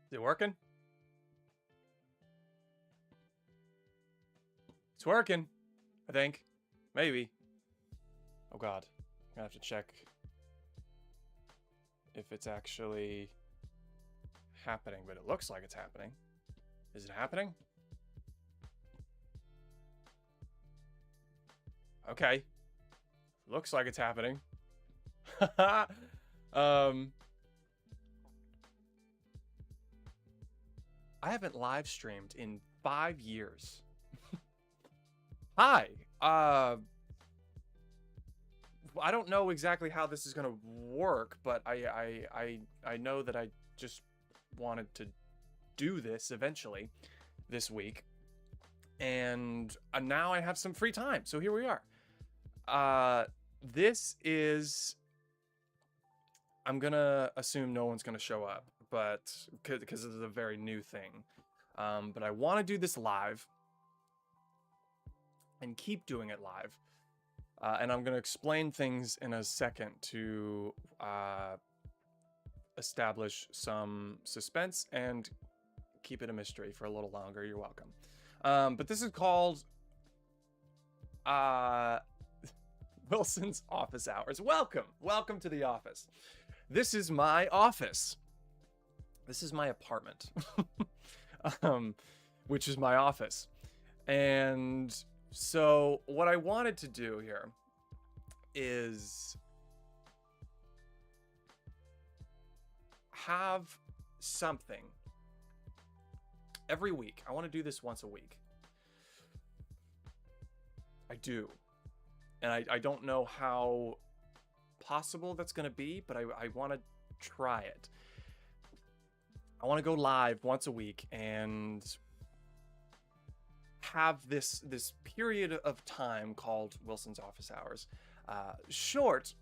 Is it working? It's working, I think. Maybe. Oh god. I'm gonna have to check if it's actually happening, but it looks like it's happening. Is it happening? Okay. Looks like it's happening. I haven't live streamed in 5 years. Hi. I don't know exactly how this is gonna work, but I know that I just wanted to do this eventually this week, and now I have some free time, so here we are. This is, I'm gonna assume no one's gonna show up, but because this is a very new thing, but I want to do this live and keep doing it live. And I'm going to explain things in a second to establish some suspense and keep it a mystery for a little longer. You're welcome. But this is called Wilson's Office Hours. Welcome. Welcome to the office. This is my office. This is my apartment, which is my office. And so what I wanted to do here is have something every week. I want to do this once a week. I do. And I don't know how possible that's going to be, but I want to try it. I want to go live once a week and have this period of time called Wilson's Office Hours, shortened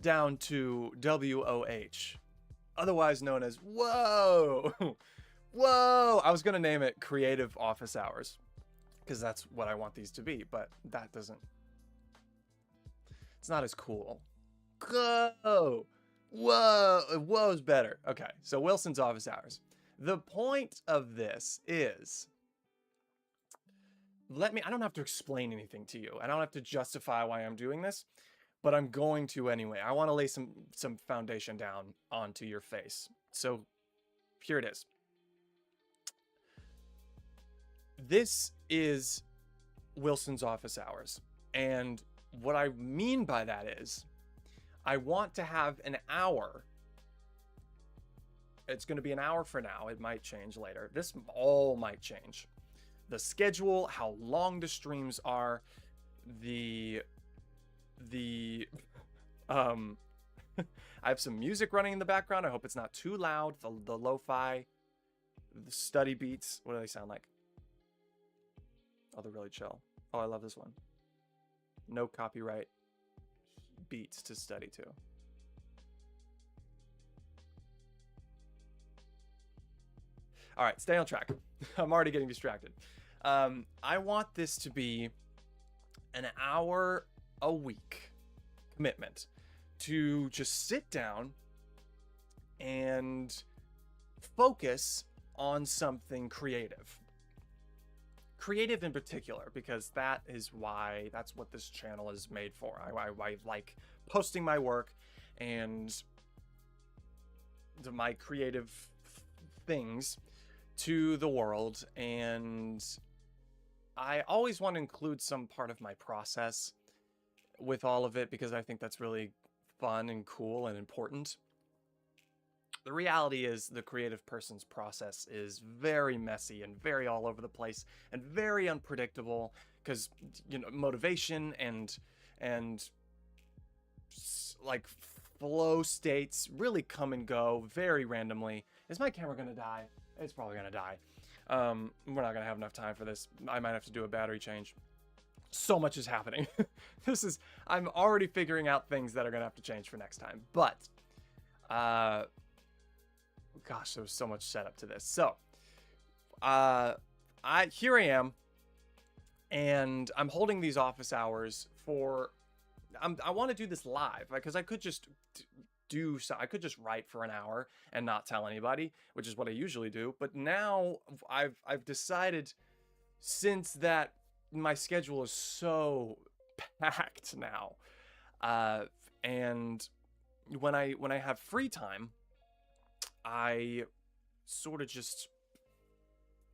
down to WOH, otherwise known as Whoa. Whoa. I was gonna name it Creative Office Hours because that's what I want these to be, but that doesn't. It's not as cool. Go. Whoa. Whoa's better. Okay, so Wilson's Office Hours. The point of this is, I don't have to explain anything to you. I don't have to justify why I'm doing this, but I'm going to anyway. I want to lay some foundation down onto your face. So here it is. This is Wilson's Office Hours. And what I mean by that is I want to have an hour. It's going to be an hour for now. It might change later. This all might change. The schedule, how long the streams are, I have some music running in the background. I hope it's not too loud. The lo-fi, the study beats. What do they sound like? Oh, they're really chill. Oh, I love this one. No copyright beats to study to. All right, stay on track. I'm already getting distracted. I want this to be an hour a week commitment to just sit down and focus on something creative. Creative in particular, because that's what this channel is made for. I like posting my work and my creative things to the world, and I always want to include some part of my process with all of it because I think that's really fun and cool and important. The reality is the creative person's process is very messy and very all over the place and very unpredictable because, motivation and like flow states really come and go very randomly. Is my camera gonna die? It's probably gonna die. We're not gonna have enough time for this. I might have to do a battery change. So much is happening. I'm already figuring out things that are gonna have to change for next time. But, gosh, there was so much setup to this. So, here I am, and I'm holding these office hours for. I want to do this live because I could just do so. I could just write for an hour and not tell anybody, which is what I usually do. But now I've decided, since that my schedule is so packed now, and when I have free time, I sort of just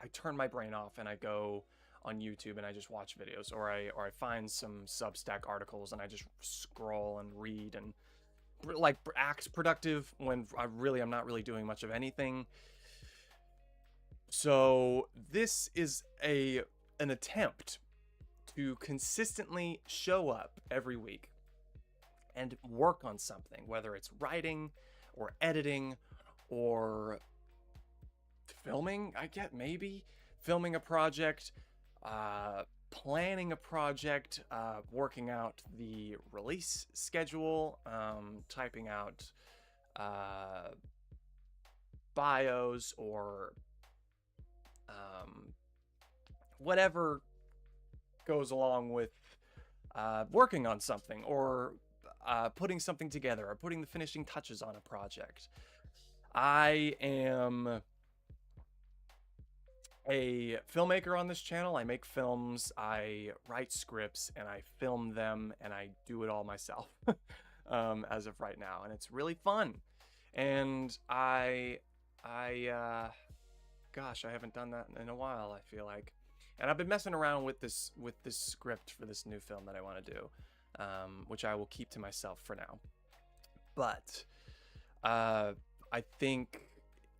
I turn my brain off and I go on YouTube and I just watch videos, or I find some Substack articles and I just scroll and read and like act productive when I'm not really doing much of anything. So this is an attempt to consistently show up every week and work on something, whether it's writing or editing or filming. I get maybe filming a project, planning a project, working out the release schedule, typing out bios, or whatever goes along with working on something, or putting something together, or putting the finishing touches on a project. I am a filmmaker on this channel. I make films, I write scripts, and I film them, and I do it all myself as of right now, and it's really fun. And gosh, I haven't done that in a while, I feel like. And I've been messing around with this script for this new film that I want to do, which I will keep to myself for now. But I think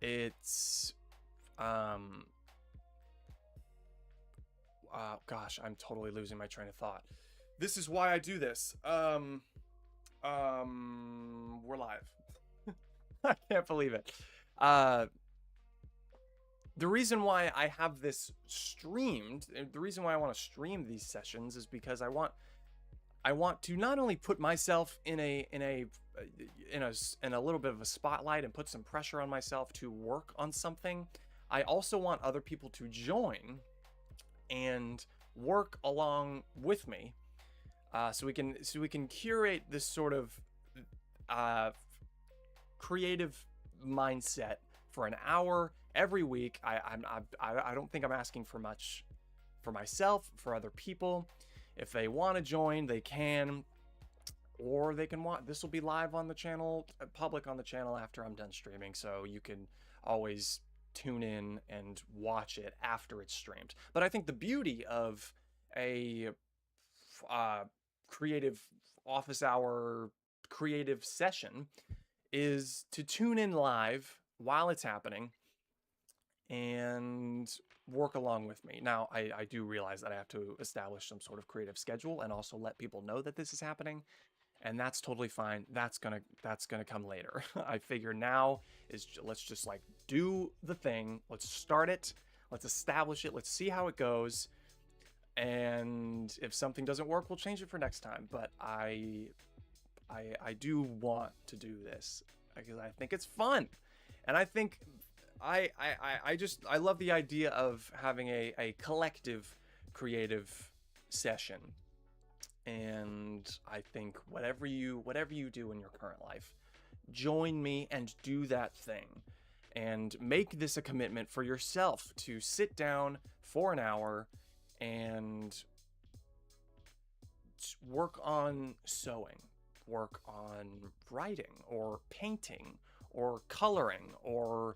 it's gosh, I'm totally losing my train of thought. This is why I do this. We're live. I can't believe it. The reason why I have this streamed, the reason why I want to stream these sessions, is because I want to not only put myself in a little bit of a spotlight and put some pressure on myself to work on something. I also want other people to join and work along with me, so we can curate this sort of creative mindset for an hour every week. I don't think I'm asking for much for myself, for other people. If they want to join, they can, or they can watch. This will be live on the channel, public on the channel after I'm done streaming, so you can always tune in and watch it after it's streamed. But I think the beauty of a creative office hour creative session is to tune in live while it's happening and work along with me. Now, I do realize that I have to establish some sort of creative schedule and also let people know that this is happening, and that's totally fine. That's gonna come later. I figure now is let's just like do the thing. Let's start it. Let's establish it. Let's see how it goes. And if something doesn't work, we'll change it for next time. But I do want to do this because I think it's fun, and I think I love the idea of having a collective creative session. And I think whatever you do in your current life, join me and do that thing, and make this a commitment for yourself to sit down for an hour and work on sewing, work on writing, or painting, or coloring, or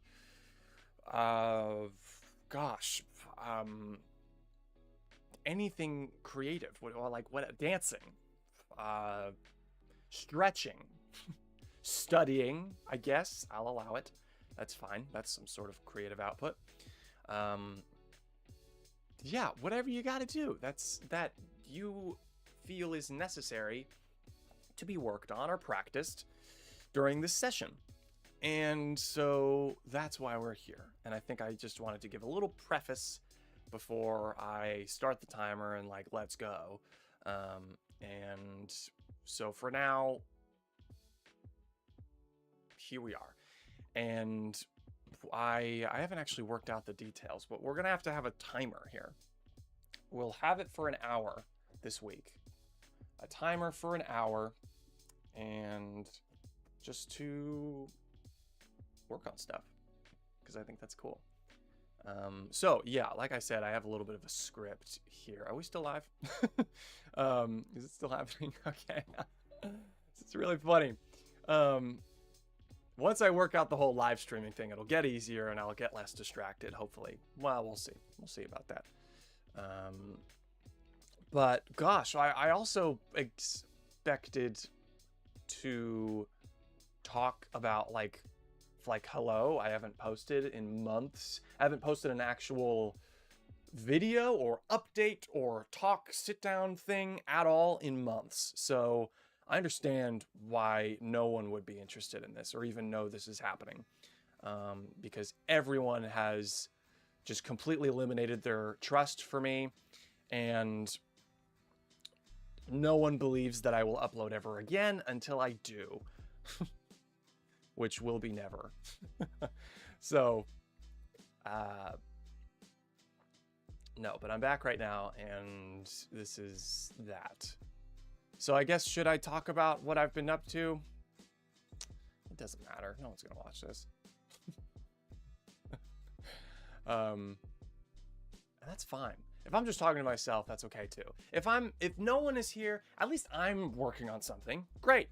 anything creative, like dancing, stretching, studying. I guess I'll allow it. That's fine. That's some sort of creative output. Yeah, whatever you got to do, that you feel is necessary to be worked on or practiced during this session. And so that's why we're here. And I think I just wanted to give a little preface before I start the timer and like, let's go. And so for now, here we are. And I haven't actually worked out the details, but we're gonna have to have a timer here. We'll have it for an hour this week. A timer for an hour, and just to work on stuff because I think that's cool. So yeah, like I said, I have a little bit of a script here. Are we still live? Is it still happening? Okay. It's really funny. Once I work out the whole live streaming thing, it'll get easier and I'll get less distracted, hopefully. Well, we'll see. We'll see about that. But gosh, I also expected to talk about like hello, I haven't posted in months. I haven't posted an actual video or update or sit down thing at all in months. So I understand why no one would be interested in this or even know this is happening, because everyone has just completely eliminated their trust for me, and no one believes that I will upload ever again until I do. Which will be never. So, no, but I'm back right now, and this is that. So I guess, should I talk about what I've been up to? It doesn't matter. No one's gonna watch this. That's fine. If I'm just talking to myself, that's okay too. If no one is here, at least I'm working on something. Great.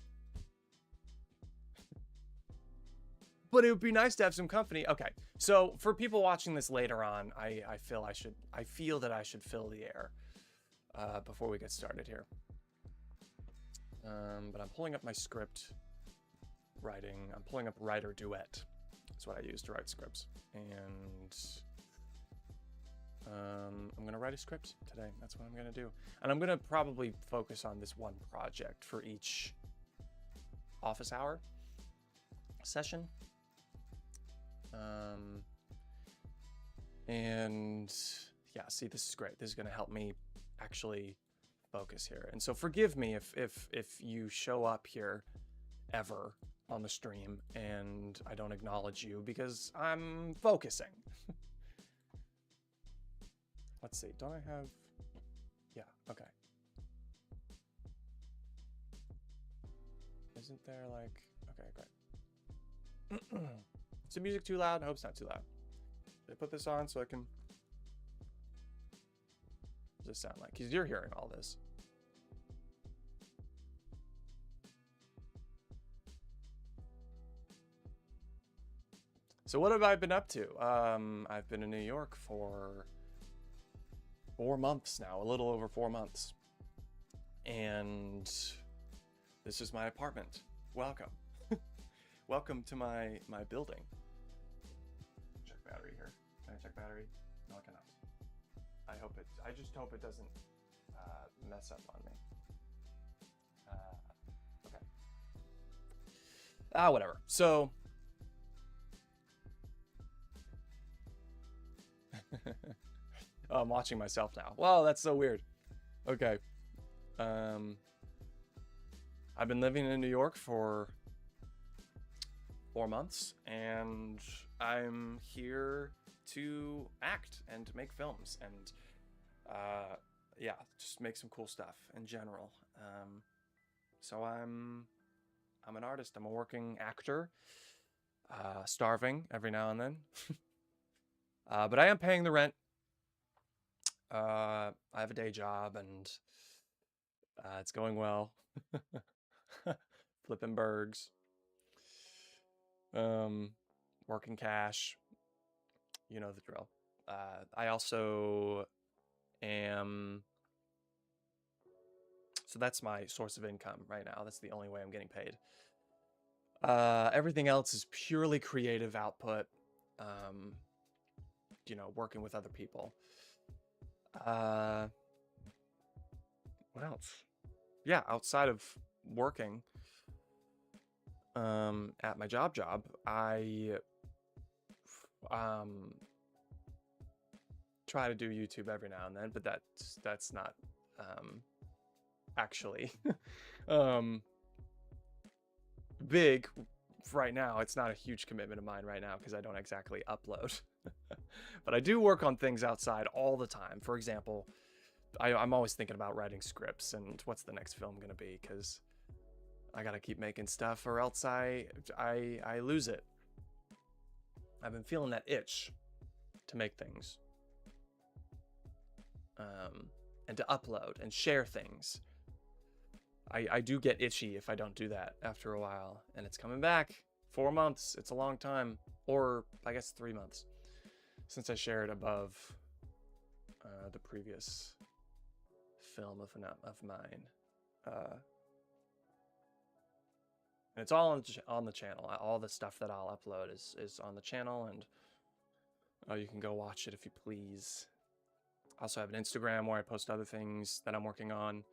But it would be nice to have some company. Okay, so for people watching this later on, I feel that I should fill the air before we get started here. But I'm pulling up my script writing. I'm pulling up Writer Duet. That's what I use to write scripts. And I'm gonna write a script today. That's what I'm gonna do. And I'm gonna probably focus on this one project for each office hour session. And yeah, see, this is great. This is going to help me actually focus here. And so forgive me if you show up here ever on the stream and I don't acknowledge you because I'm focusing. Let's see. Don't I have... Yeah, okay. Isn't there like... Okay, great. Is the music too loud? I hope it's not too loud. Should I put this on so I can... What does this sound like? Because you're hearing all this. So what have I been up to? I've been in New York for 4 months now, a little over 4 months. And this is my apartment. Welcome. Welcome to my building. Check battery here. Can I check battery? No, I cannot. I just hope it doesn't mess up on me. Okay. Whatever. So oh, I'm watching myself now. Wow, that's so weird. Okay. I've been living in New York for 4 months, and I'm here to act and to make films and yeah, just make some cool stuff in general. So I'm an artist. I'm a working actor, starving every now and then. But I am paying the rent. I have a day job, and it's going well. Flipping burgers. Working cash. You know the drill. I also am... So that's my source of income right now. That's the only way I'm getting paid. Everything else is purely creative output. You know, working with other people. What else? Yeah, outside of working at my job, I try to do YouTube every now and then, but that's not actually big right now. It's not a huge commitment of mine right now because I don't exactly upload. But I do work on things outside all the time. For example, I'm always thinking about writing scripts and what's the next film going to be, because I gotta keep making stuff, or else I lose it. I've been feeling that itch to make things, and to upload and share things. I do get itchy if I don't do that after a while, and it's coming back. 4 months, it's a long time, or I guess 3 months since I shared above the previous film of mine. And it's all on the channel. All the stuff that I'll upload is on the channel, and you can go watch it if you please. I also have an Instagram where I post other things that I'm working on.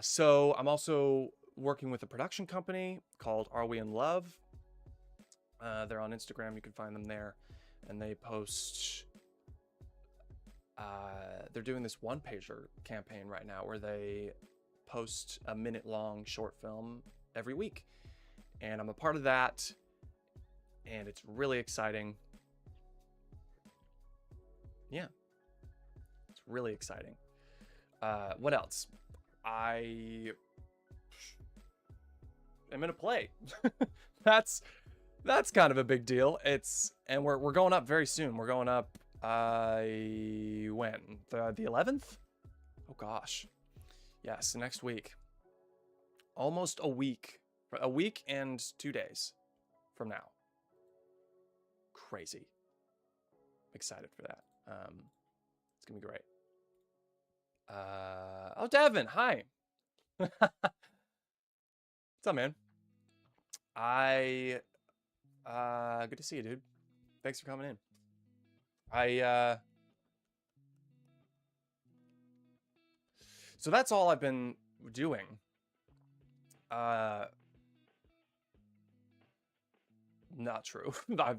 So I'm also working with a production company called Are We in Love? They're on Instagram. You can find them there, and they post. They're doing this one-pager campaign right now where they post a minute-long short film every week, and I'm a part of that, and it's really exciting. Yeah, it's really exciting. What else? I am in a play. that's kind of a big deal. And we're going up very soon. We're going up when? The 11th? Oh gosh. Yes, next week. Almost a week. A week and 2 days from now. Crazy. Excited for that. It's gonna be great. Oh, Devin, hi. What's up, man? Good to see you, dude. Thanks for coming in. So that's all I've been doing. Not true. I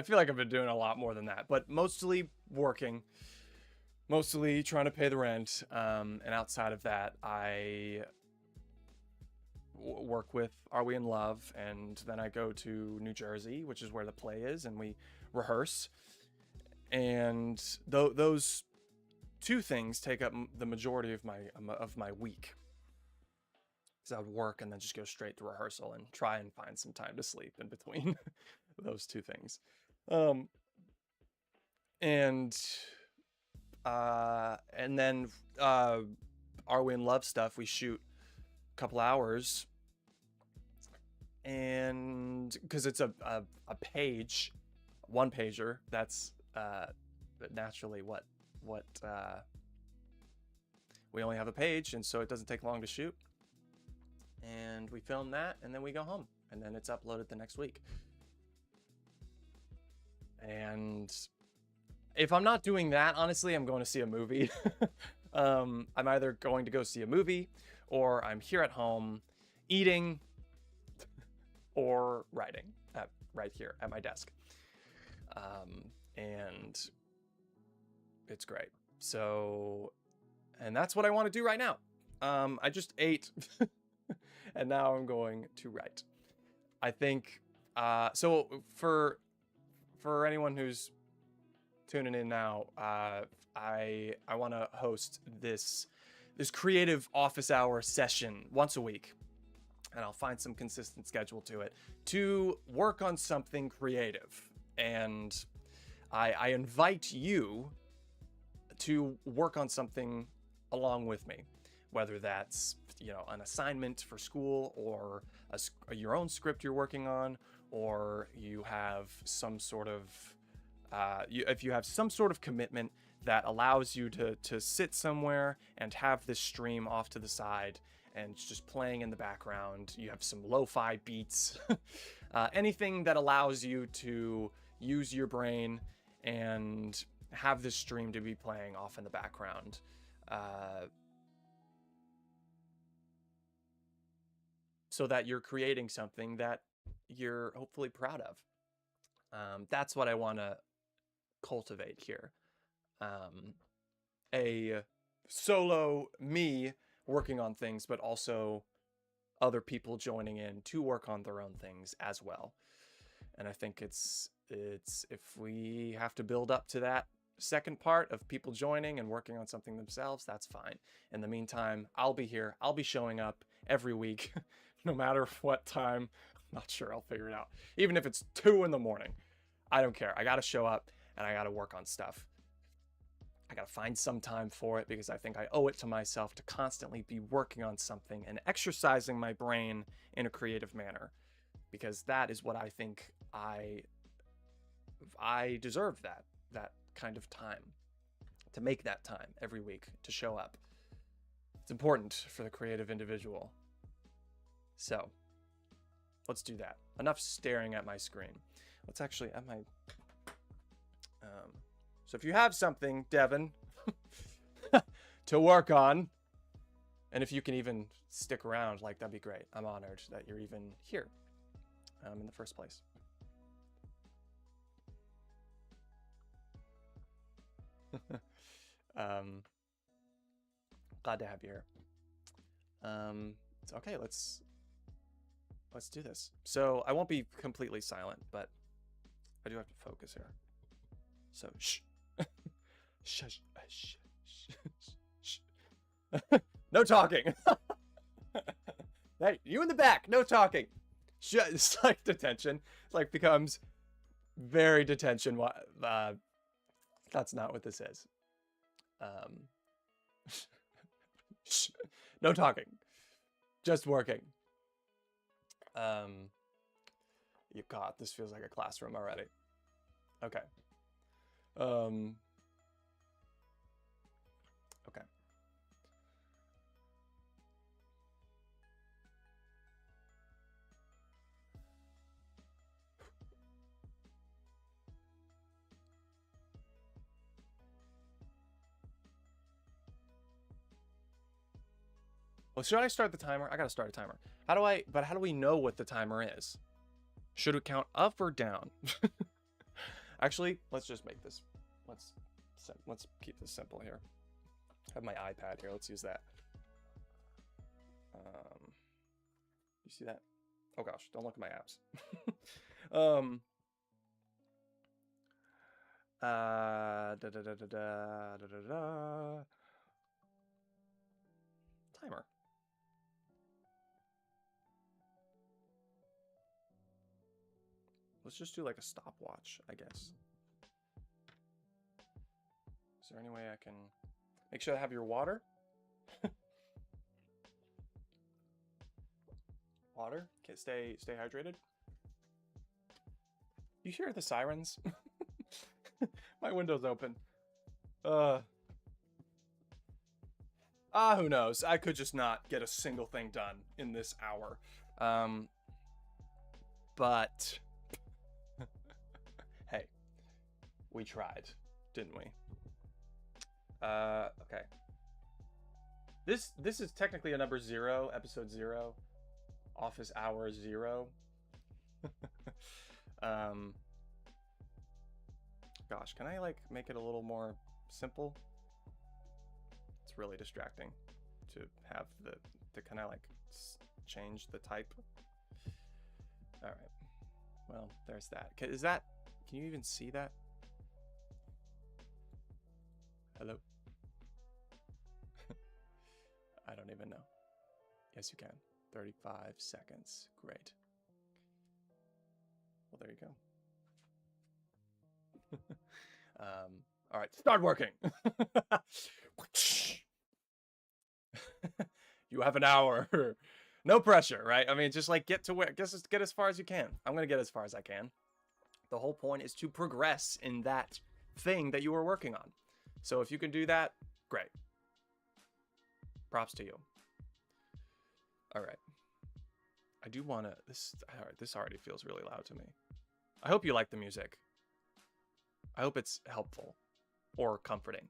feel like I've been doing a lot more than that, but mostly working, mostly trying to pay the rent. And outside of that, I work with Are We in Love? And then I go to New Jersey, which is where the play is, and we rehearse. And those two things take up the majority of my week. Because I would work and then just go straight to rehearsal and try and find some time to sleep in between those two things. And then Are We in Love stuff, we shoot a couple hours, and because it's a page, one pager, that's naturally what we only have a page, and so it doesn't take long to shoot. And we film that, and then we go home, and then it's uploaded the next week. And if I'm not doing that, honestly, I'm going to see a movie. I'm either going to go see a movie, or I'm here at home eating or writing right here at my desk. And it's great. So, and that's what I want to do right now. I just ate and now I'm going to write. I think, so for anyone who's tuning in now, I want to host this creative office hour session once a week, and I'll find some consistent schedule to it, to work on something creative. And I invite you to work on something along with me, whether that's, an assignment for school, or your own script you're working on, or you have some sort of, if you have some sort of commitment that allows you to sit somewhere and have this stream off to the side and just playing in the background. You have some lo-fi beats, anything that allows you to use your brain and have this stream to be playing off in the background. So that you're creating something that you're hopefully proud of. That's what I want to cultivate here. A solo me working on things, but also other people joining in to work on their own things as well. And I think it's if we have to build up to that second part of people joining and working on something themselves, that's fine. In the meantime, I'll be here, I'll be showing up, every week, no matter what time. I'm not sure, I'll figure it out. Even if it's 2 in the morning, I don't care. I gotta show up and I gotta work on stuff. I gotta find some time for it because I think I owe it to myself to constantly be working on something and exercising my brain in a creative manner, because that is what I think I deserve, that kind of time, to make that time every week to show up. It's important for the creative individual. So let's do that. Enough staring at my screen. Let's actually at my so if you have something, Devin, to work on, and if you can even stick around, like, that'd be great. I'm honored that you're even here in the first place. Glad to have you here. Okay, let's do this. So I won't be completely silent, but I do have to focus here. So shh. Shush, shh, shh, shh. No talking. Hey, you in the back, no talking. It's like detention. It's like becomes very detention. That's not what this is. Shh. No talking. Just working. You God, this feels like a classroom already. Okay. Okay. Well, should I start the timer? I gotta start a timer. How do we know what the timer is? Should it count up or down? Actually, let's just make this, let's keep this simple here. I have my iPad here, let's use that. You see that? Oh gosh, don't look at my apps. Timer. Let's just do like a stopwatch, I guess. Is there any way I can make sure I have your water? Water? Okay, stay hydrated. You hear the sirens? My window's open. Who knows? I could just not get a single thing done in this hour. But hey, we tried, didn't we? Okay. This is technically a number 0, episode 0, office hour 0. Gosh, can I like make it a little more simple? It's really distracting to have to kind of like change the type. All right. Well, there's that. Can you even see that? Hello? I don't even know. Yes, you can. 35 seconds. Great. Well, there you go. All right, start working. You have an hour. No pressure, right? I mean, just like get as far as you can. I'm gonna get as far as I can. The whole point is to progress in that thing that you are working on. So if you can do that, great. Props to you. All right. I do want to, this already feels really loud to me. I hope you like the music. I hope it's helpful or comforting.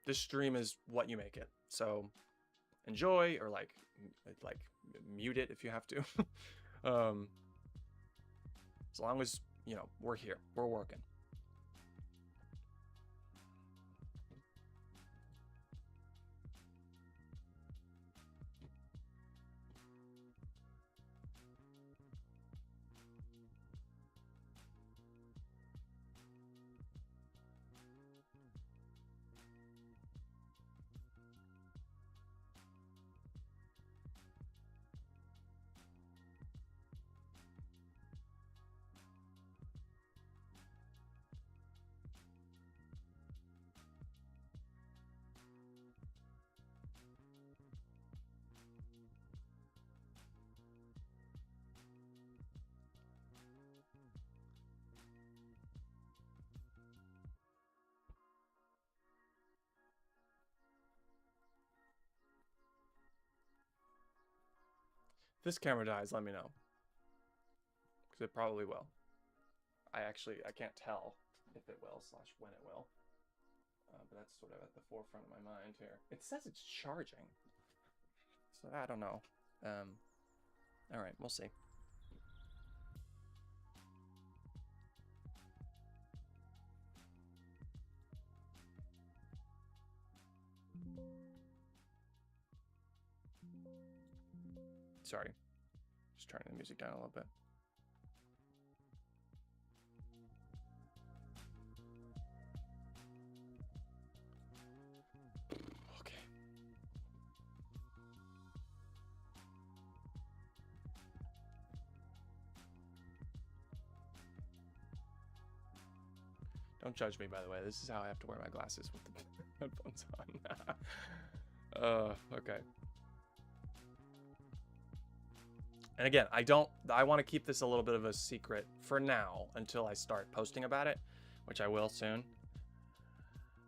This stream is what you make it. So enjoy, or like mute it if you have to. As long as, you know, we're here, we're working. If this camera dies, let me know. Because it probably will. I can't tell if it will / when it will. But that's sort of at the forefront of my mind here. It says it's charging. So I don't know. All right, we'll see. Sorry. Just turning the music down a little bit. Okay. Don't judge me, by the way. This is how I have to wear my glasses with the headphones on. Okay. And again, I want to keep this a little bit of a secret for now until I start posting about it, which I will soon.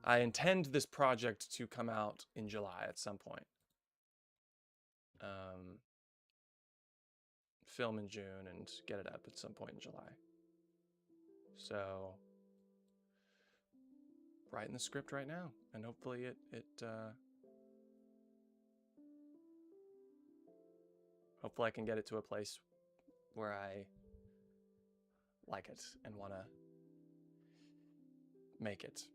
I intend this project to come out in July at some point. Film in June and get it up at some point in July. So, writing the script right now, and hopefully hopefully I can get it to a place where I like it and want to make it.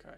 Okay.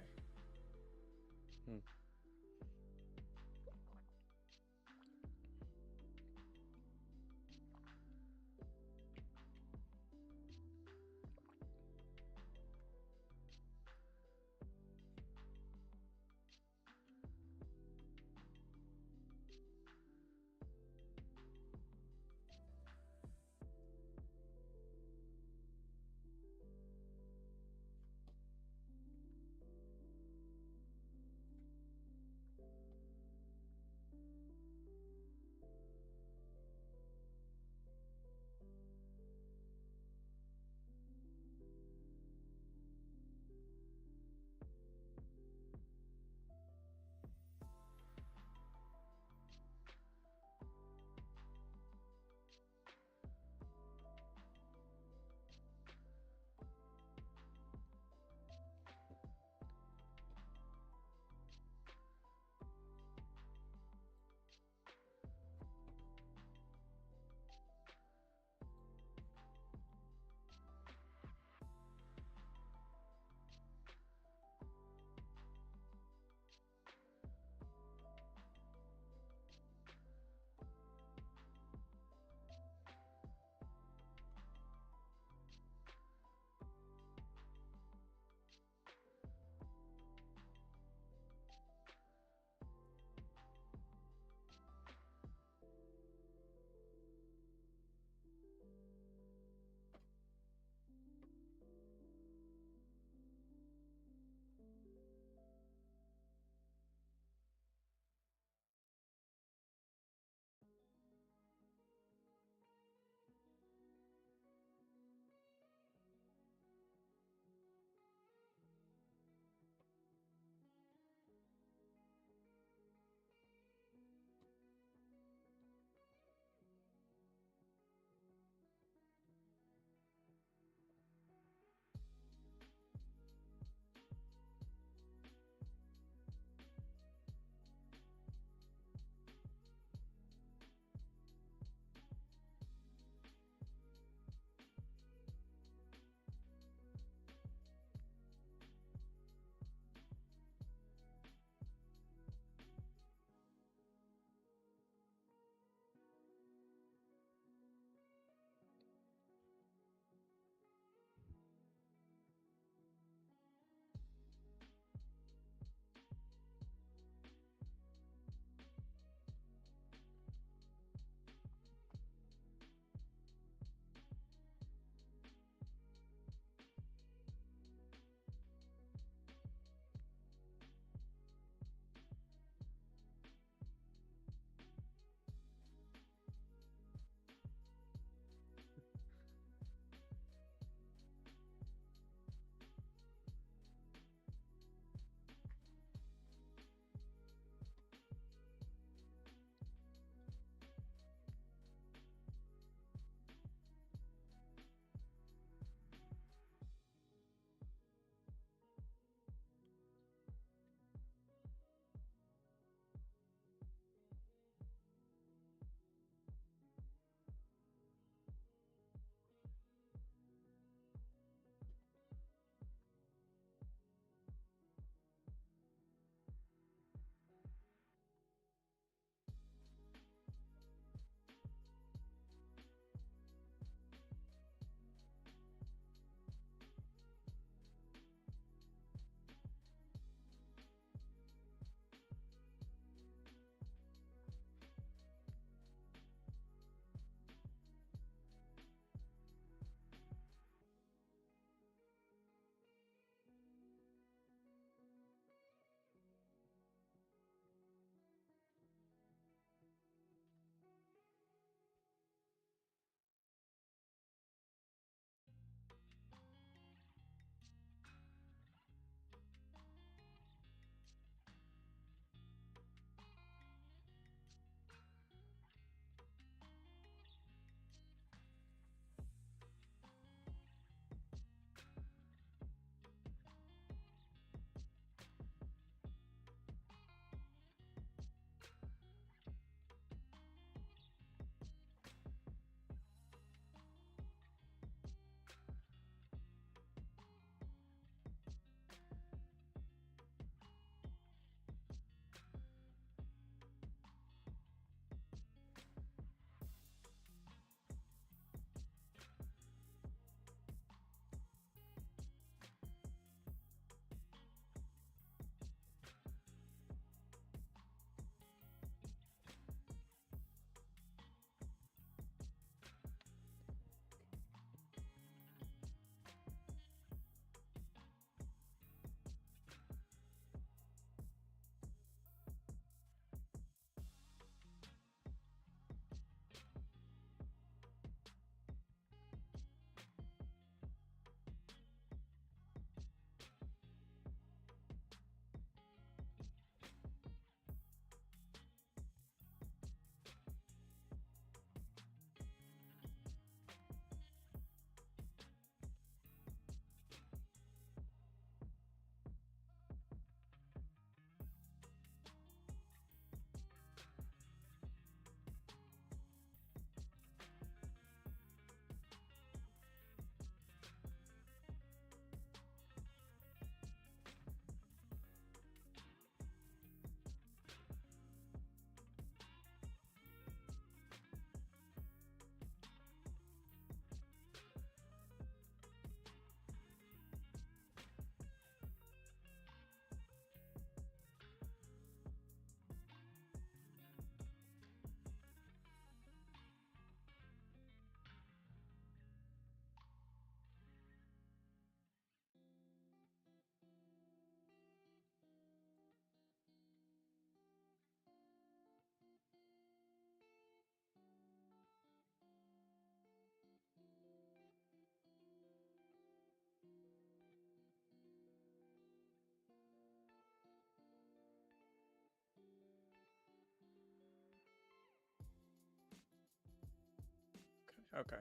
Okay.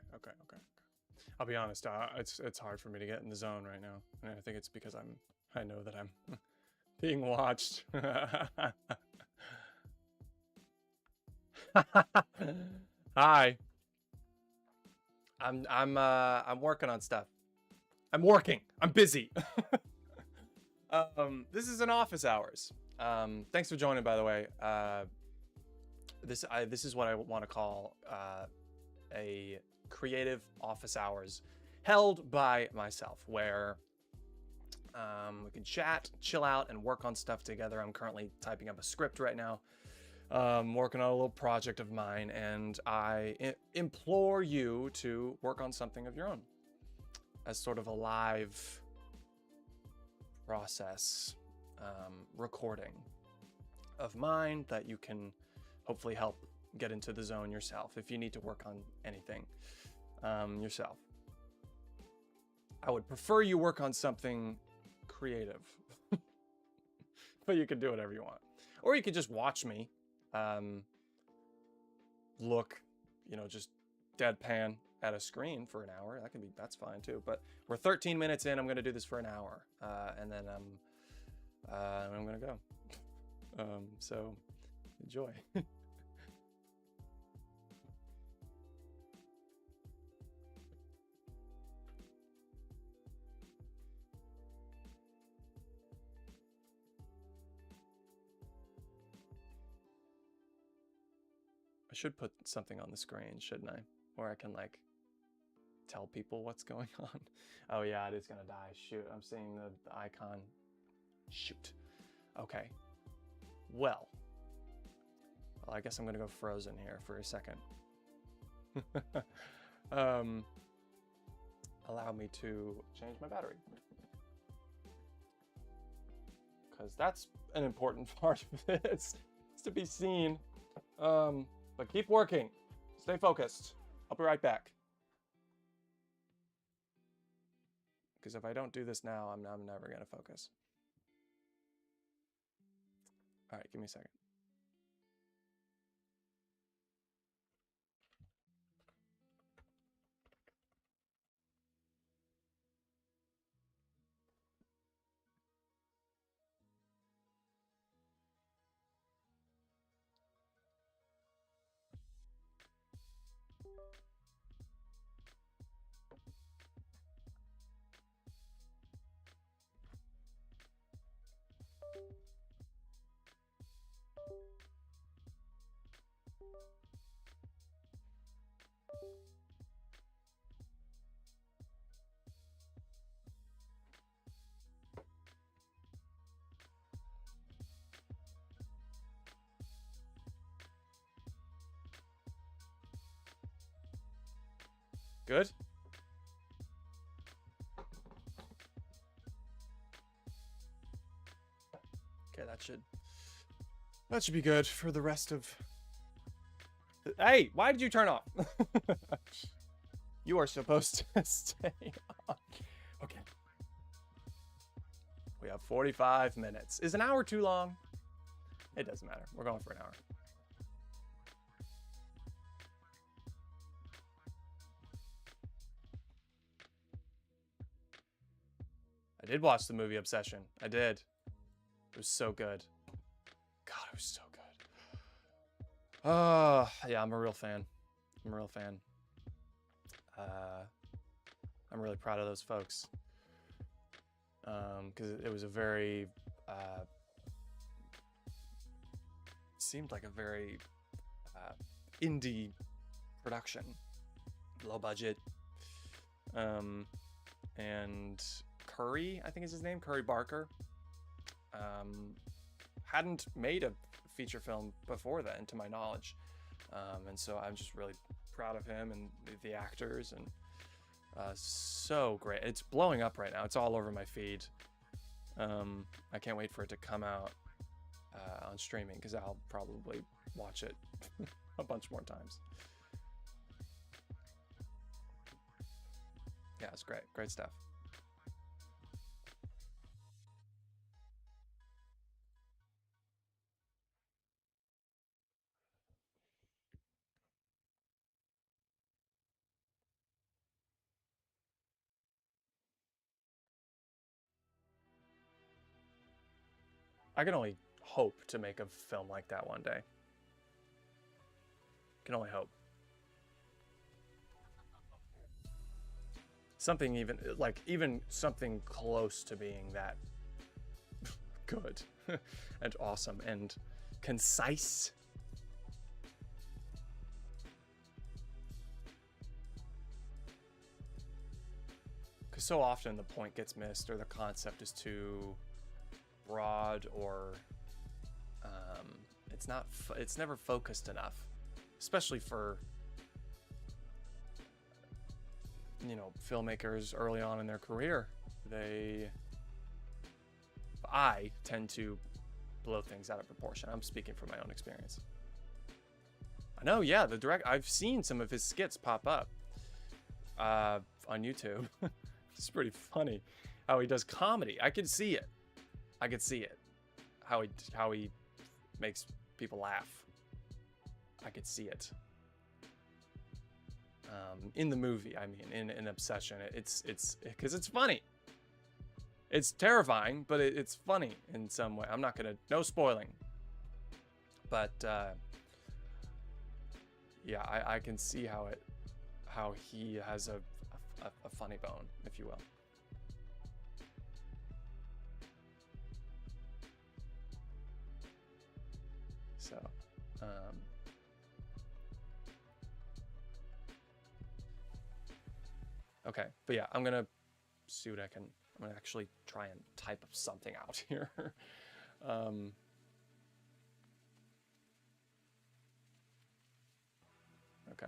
I'll be honest. It's hard for me to get in the zone right now, and I think it's because I know that I'm being watched. Hi. I'm working on stuff. I'm working. I'm busy. This is an office hours. Thanks for joining, by the way. This is what I want to call a creative office hours held by myself, where we can chat, chill out, and work on stuff together. I'm currently typing up a script right now, working on a little project of mine, and I implore you to work on something of your own as sort of a live process recording of mine that you can hopefully help get into the zone yourself if you need to work on anything yourself. I would prefer you work on something creative, but you can do whatever you want. Or you could just watch me look, just deadpan at a screen for an hour. That's fine too. But we're 13 minutes in. I'm gonna do this for an hour, and then I'm gonna go. So enjoy. I should put something on the screen, shouldn't I? Or I can like tell people what's going on. Oh yeah, it is gonna die. Shoot, I'm seeing the icon. Shoot. Okay. Well, I guess I'm gonna go frozen here for a second. Allow me to change my battery, because that's an important part of this. It's to be seen. But keep working. Stay focused. I'll be right back. Because if I don't do this now, I'm never gonna focus. All right, give me a second. Good? Okay, that should be good for the rest of... Hey, why did you turn off? You are supposed to stay on. Okay. We have 45 minutes. Is an hour too long? It doesn't matter. We're going for an hour. I did watch the movie Obsession. I did. It was so good. God, it was so good. Yeah, I'm a real fan. I'm a real fan. I'm really proud of those folks. Because it was a very... seemed like a very indie production. Low budget. And Curry, I think is his name, Curry Barker, hadn't made a feature film before then, to my knowledge, and so I'm just really proud of him and the actors, and so great. It's blowing up right now. It's all over my feed. I can't wait for it to come out on streaming, because I'll probably watch it a bunch more times. Yeah, it's great stuff. I can only hope to make a film like that one day. Can only hope. Something even something close to being that good and awesome and concise. Because so often the point gets missed, or the concept is too broad, or it's never focused enough, especially for, you know, filmmakers early on in their career. I tend to blow things out of proportion. I'm speaking from my own experience. I know, yeah, I've seen some of his skits pop up on YouTube. It's pretty funny how he does comedy. I could see it. How he makes people laugh. I could see it. In the movie, I mean, in Obsession, it's because it's funny. It's terrifying, but it's funny in some way. I'm not gonna, no spoiling. But yeah, I can see how he has a funny bone, if you will. So, okay, but yeah, I'm gonna see what I'm gonna actually try and type something out here. Okay.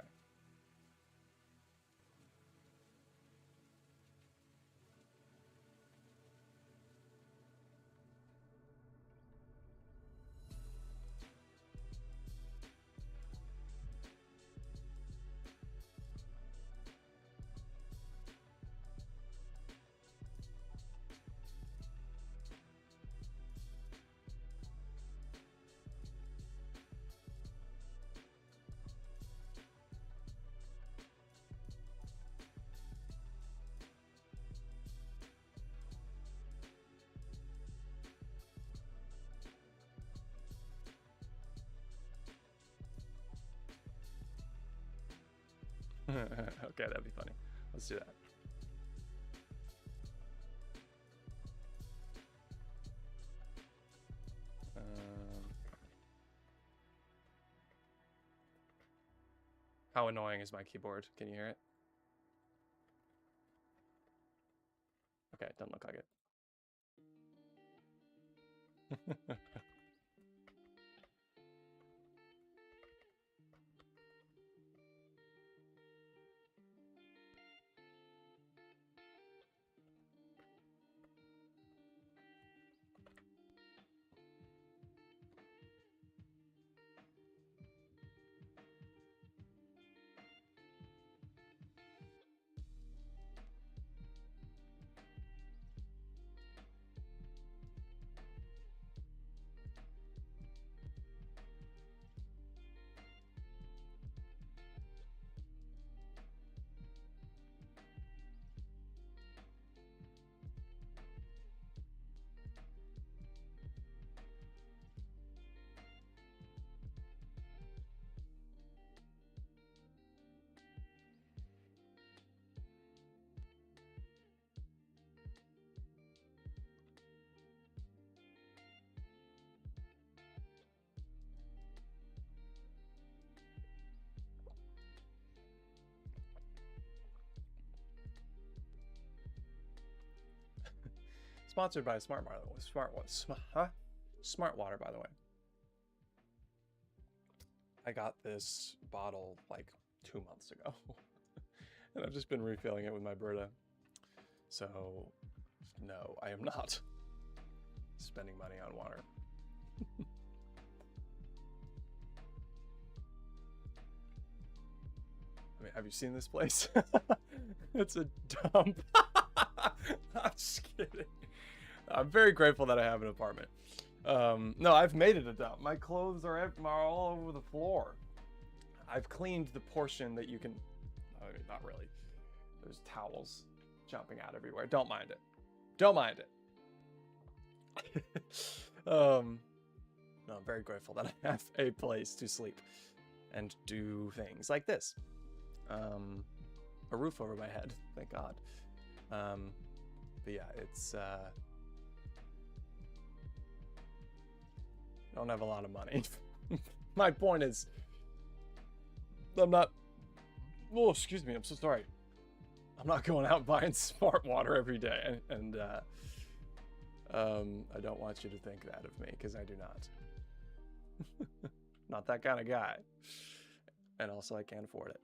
Okay, that'd be funny. Let's do that. How annoying is my keyboard? Can you hear it? Okay, it doesn't look like it. Sponsored by Smart Water, by the way. I got this bottle like 2 months ago, and I've just been refilling it with my Brita. So, no, I am not spending money on water. I mean, have you seen this place? It's a dump. I'm just kidding. I'm very grateful that I have an apartment. No, I've made it a dump. My clothes are all over the floor. I've cleaned the portion that you can... I mean, not really. There's towels jumping out everywhere. Don't mind it. Don't mind it. No, I'm very grateful that I have a place to sleep and do things like this. A roof over my head, thank God. But yeah, it's don't have a lot of money. My point is, I'm not. Oh, excuse me. I'm so sorry. I'm not going out buying smart water every day, and I don't want you to think that of me, because I do not. Not that kind of guy. And also, I can't afford it.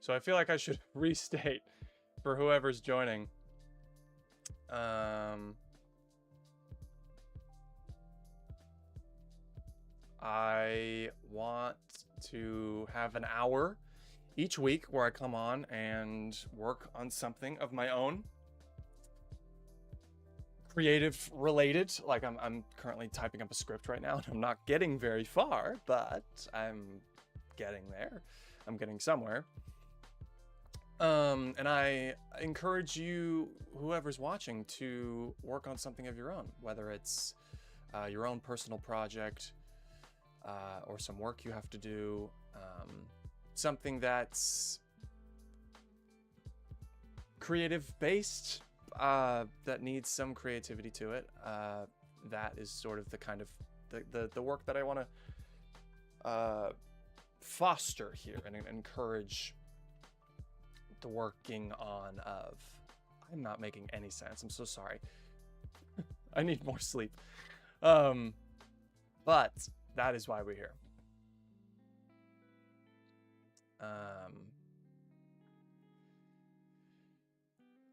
So I feel like I should restate for whoever's joining. I want to have an hour each week where I come on and work on something of my own, creative related. Like I'm currently typing up a script right now and I'm not getting very far, but I'm getting there. I'm getting somewhere. And I encourage you, whoever's watching, to work on something of your own, whether it's your own personal project or some work you have to do, something that's creative based, that needs some creativity to it. That is sort of the kind of the work that I want to foster here and encourage the working on of. I'm not making any sense. I'm so sorry. I need more sleep. But that is why we're here.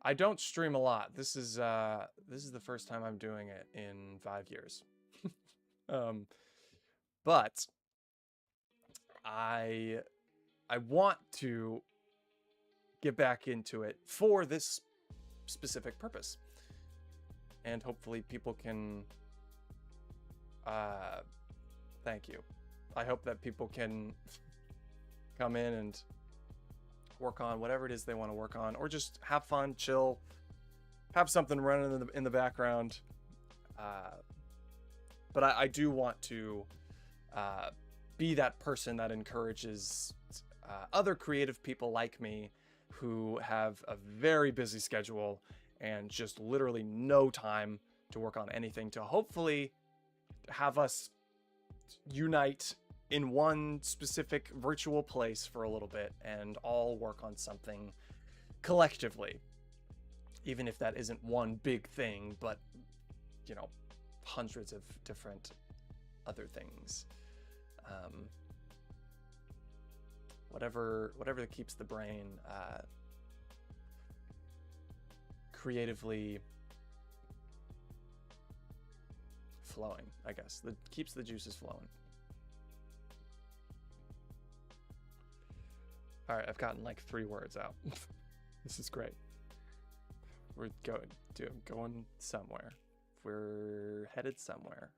I don't stream a lot. This is the first time I'm doing it in 5 years. But I want to get back into it for this specific purpose, and hopefully people can thank you. I hope that people can come in and work on whatever it is they want to work on, or just have fun, chill, have something running in the background. But I do want to be that person that encourages other creative people like me who have a very busy schedule and just literally no time to work on anything, to hopefully have us unite in one specific virtual place for a little bit and all work on something collectively, even if that isn't one big thing, but you know, hundreds of different other things. Whatever that keeps the brain creatively flowing, I guess. That keeps the juices flowing. All right, I've gotten like 3 words out. This is great. We're going somewhere. We're headed somewhere.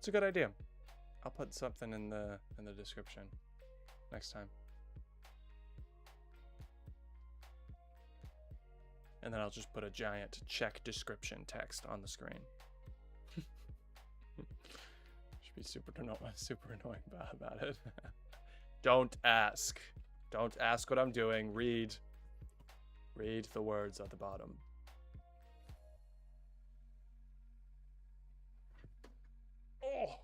It's a good idea. I'll put something in the description next time. And then I'll just put a giant check description text on the screen. Should be super annoying about it. Don't ask. Don't ask what I'm doing. Read the words at the bottom. Oh.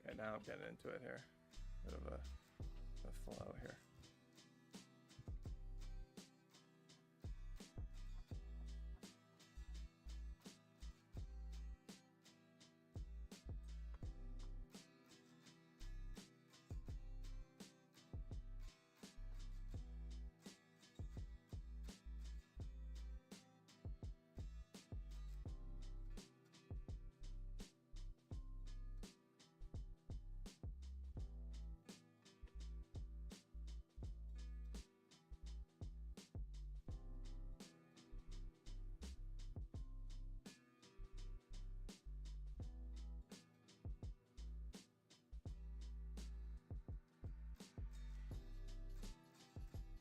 Okay, now I'm getting into it here. Bit of a flow here.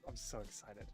I'm so excited.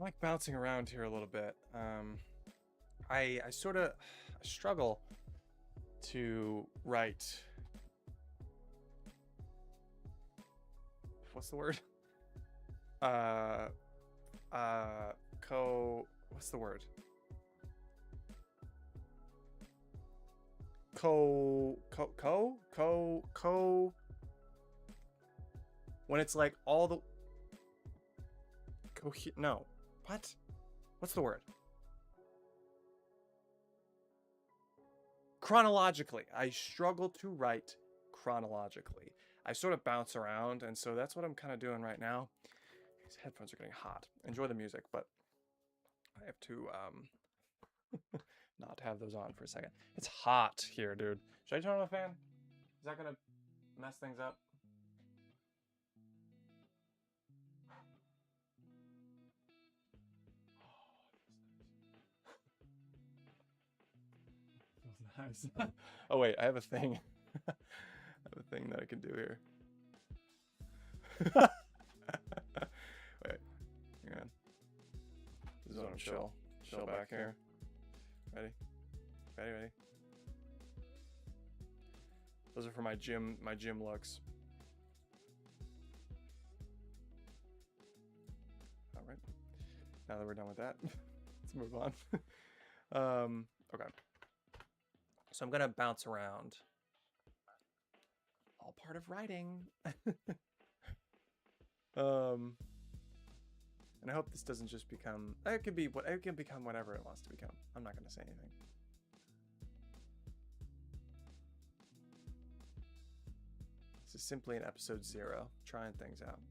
like bouncing around here a little bit. I sort of struggle to write. What's the word? What's the word? When it's like all the no. What? What's the word? Chronologically. I struggle to write chronologically. I sort of bounce around, and so that's what I'm kind of doing right now. These headphones are getting hot. Enjoy the music, but I have to not have those on for a second. It's hot here, dude. Should I turn on the fan? Is that gonna mess things up? Nice. Oh wait, I have a thing. I have a thing that I can do here. Wait, hang on. This is what I'm chill back here. Ready? Ready? Those are for my gym looks. All right. Now that we're done with that, let's move on. Okay. So I'm gonna bounce around. All part of writing. And I hope this doesn't just become. It can become whatever it wants to become. I'm not gonna say anything. This is simply an episode 0, trying things out.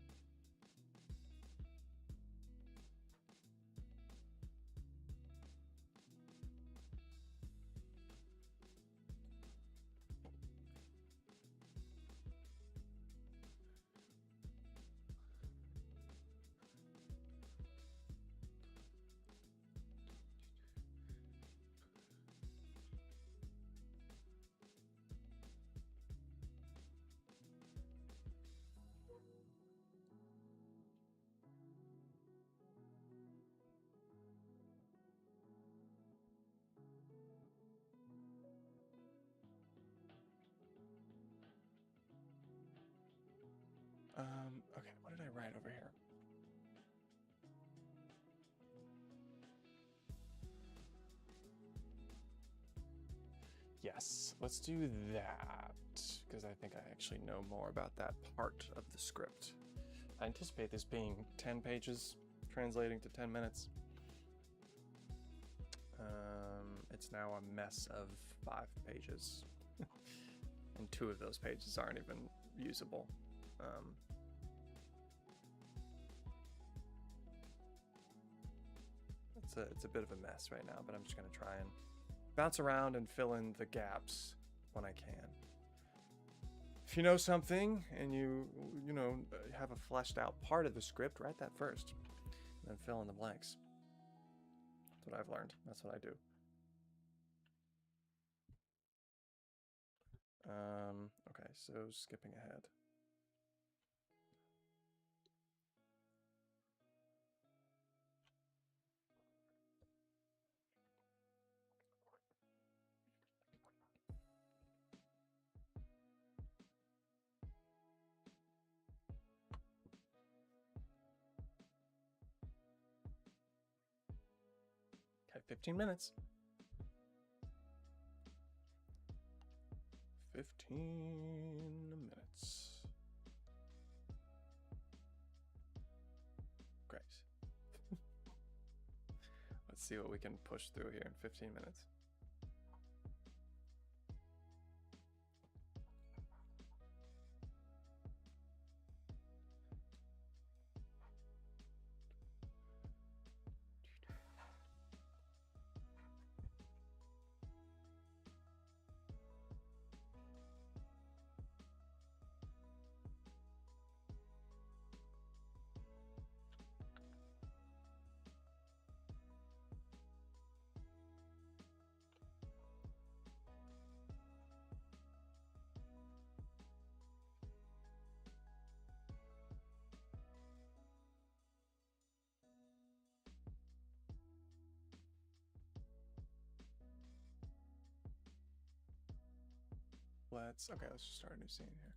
Okay, what did I write over here? Yes, let's do that, because I think I actually know more about that part of the script. I anticipate this being 10 pages, translating to 10 minutes. It's now a mess of 5 pages. And 2 of those pages aren't even usable. It's a bit of a mess right now, but I'm just gonna try and bounce around and fill in the gaps when I can. If you know something and you know have a fleshed out part of the script, write that first, and then fill in the blanks. That's what I've learned. That's what I do. Okay, so skipping ahead. Okay, 15 minutes. 15 minutes. Great. Let's see what we can push through here in 15 minutes. let's just start a new scene here.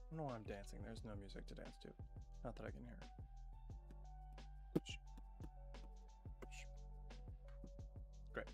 I don't know why I'm dancing. There's no music to dance to. Not that I can hear. Great.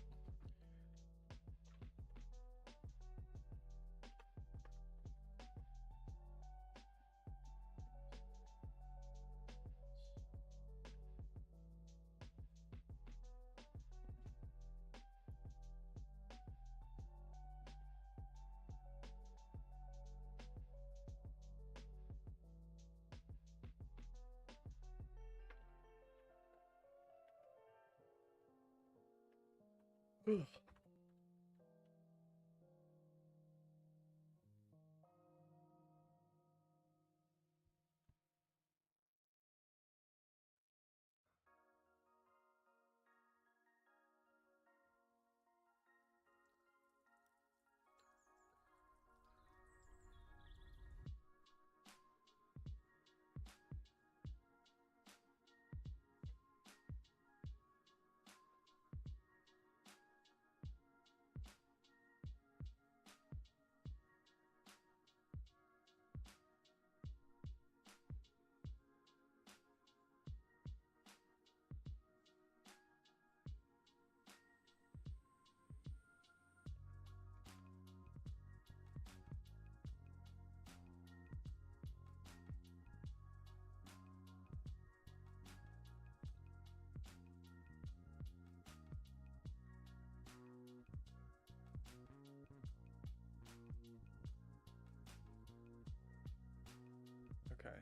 Okay.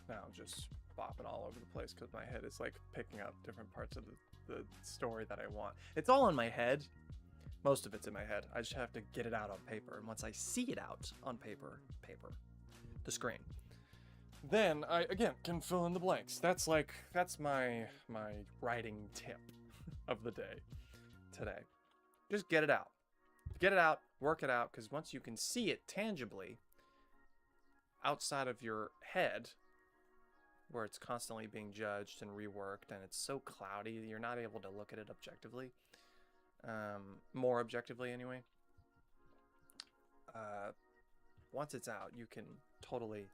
Now I'm just bopping all over the place because my head is like picking up different parts of the story that I want. It's all in my head. Most of it's in my head. I just have to get it out on paper. And once I see it out on paper, the screen, then I, again, can fill in the blanks. That's my writing tip of the day today. Just get it out. Get it out, work it out, because once you can see it tangibly outside of your head, where it's constantly being judged and reworked, and it's so cloudy that you're not able to look at it objectively, more objectively anyway. Once it's out, you can totally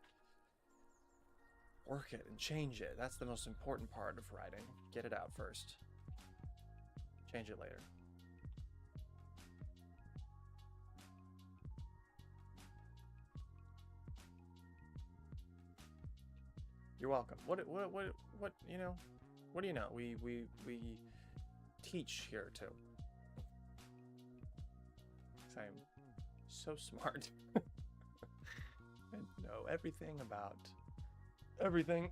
work it and change it. That's the most important part of writing. Get it out first. Change it later. You're welcome. What, you know, what do you know? We teach here too. 'Cause I am so smart and know everything about everything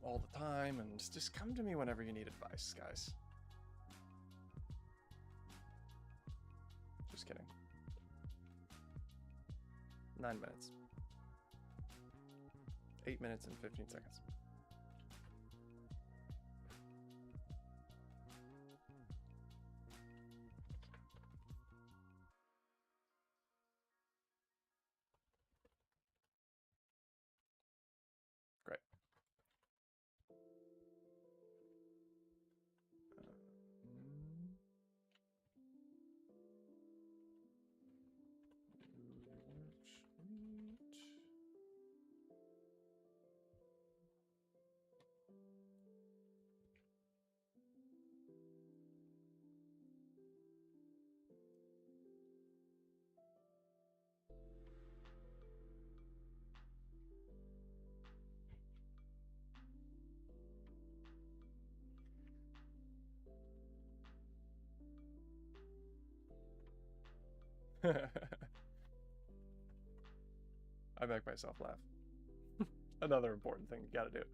all the time, and just come to me whenever you need advice, guys. Just kidding. 9 minutes. 8 minutes and 15 seconds. Great. I make myself laugh. Another important thing you gotta do.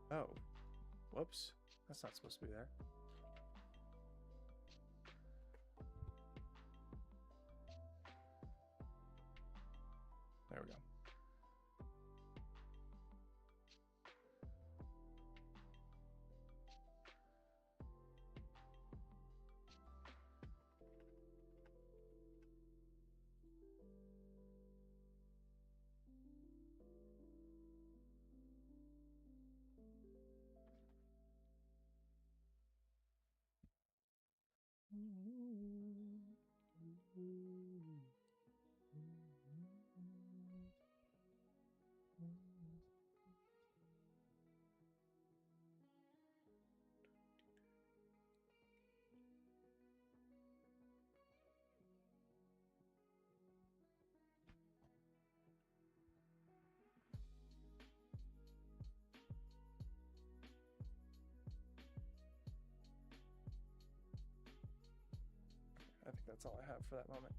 Oh, whoops. That's not supposed to be there. There we go. I think that's all I have for that moment.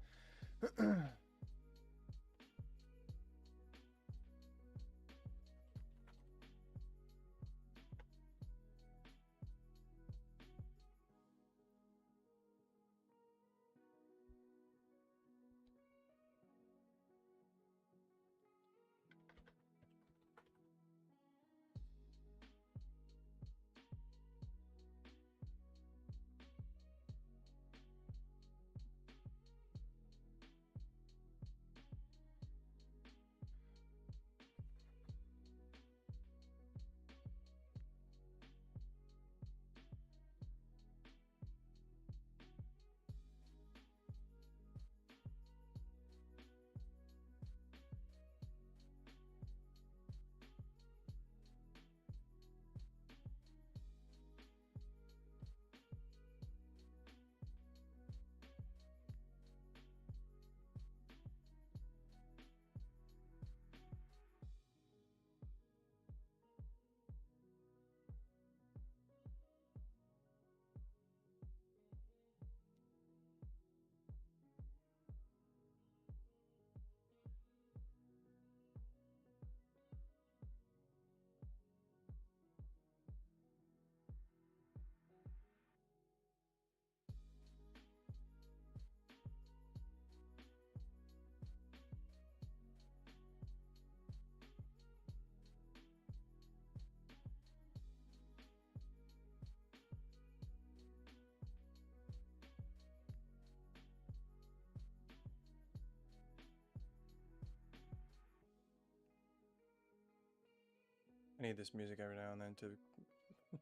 I need this music every now and then to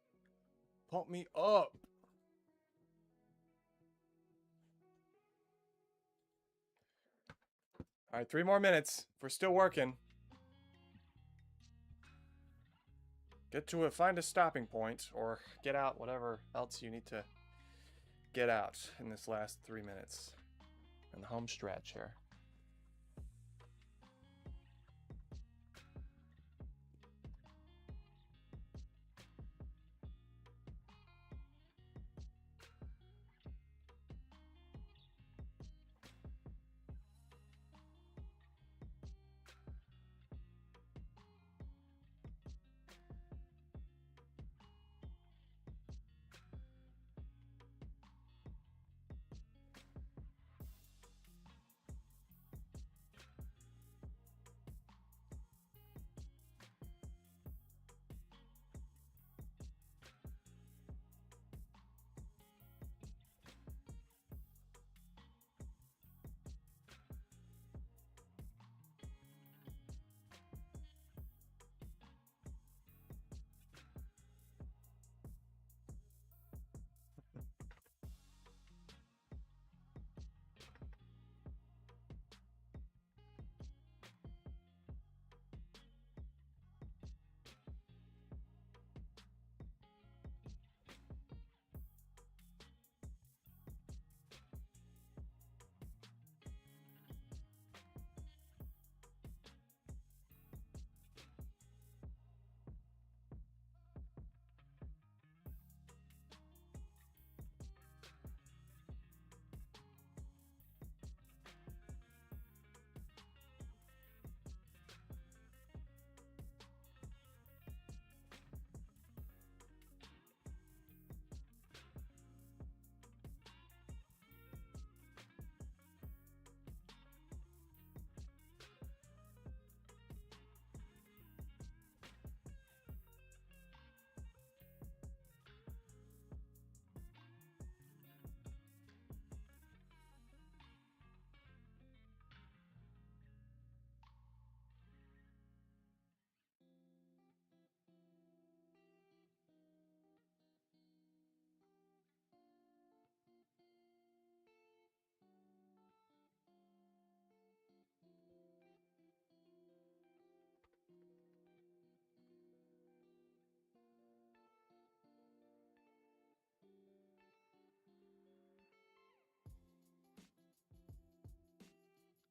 pump me up. All right, 3 more minutes. If we're still working. Find a stopping point, or get out whatever else you need to get out in this last 3 minutes. In the home stretch here.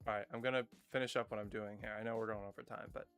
All right, I'm gonna finish up what I'm doing here. I know we're going over time, but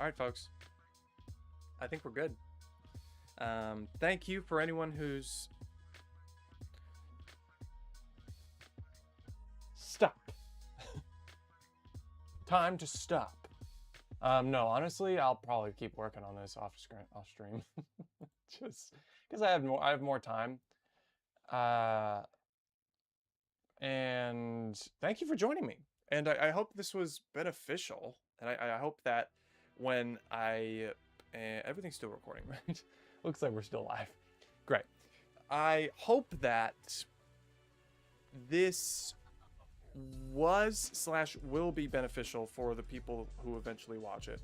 All right, folks. I think we're good. Thank you for anyone who's... Stop. Time to stop. No, honestly, I'll probably keep working on this off stream. Just because I have more time. And thank you for joining me. And I hope this was beneficial. And I hope that when everything's still recording, right? Looks like we're still live. Great. I hope that this will be beneficial for the people who eventually watch it.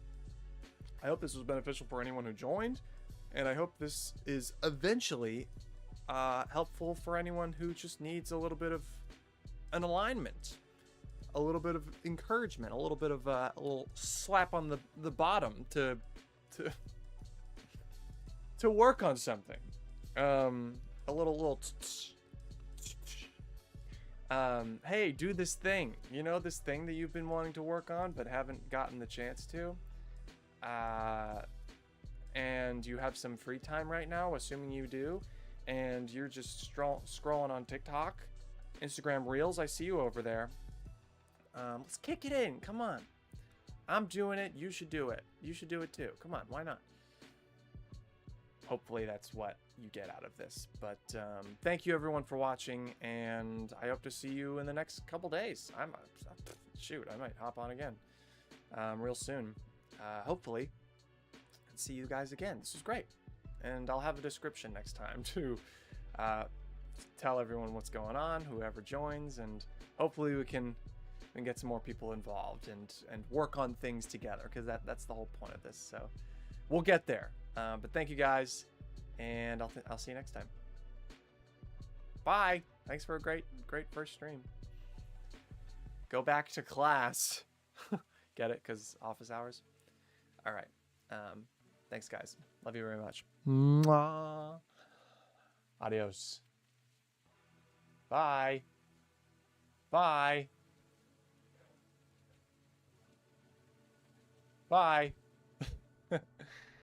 I hope this was beneficial for anyone who joined, and I hope this is eventually helpful for anyone who just needs a little bit of an alignment, a little bit of encouragement, a little bit of a little slap on the bottom to work on something. A little hey, do this thing. You know, this thing that you've been wanting to work on but haven't gotten the chance to. And you have some free time right now, assuming you do, and you're just scrolling on TikTok, Instagram Reels. I see you over there. Let's kick it in. Come on. I'm doing it. You should do it. You should do it too. Come on. Why not? Hopefully that's what you get out of this. But thank you everyone for watching, and I hope to see you in the next couple days. I might hop on again real soon. Hopefully, and see you guys again. This was great. And I'll have a description next time to tell everyone what's going on, whoever joins, and hopefully we can get some more people involved and work on things together, because that's the whole point of this. So we'll get there. But thank you guys, and I'll see you next time. Bye. Thanks for a great first stream. Go back to class. Get it? Because office hours. All right. Thanks, guys. Love you very much. Mwah. Adios. Bye. Bye. Bye.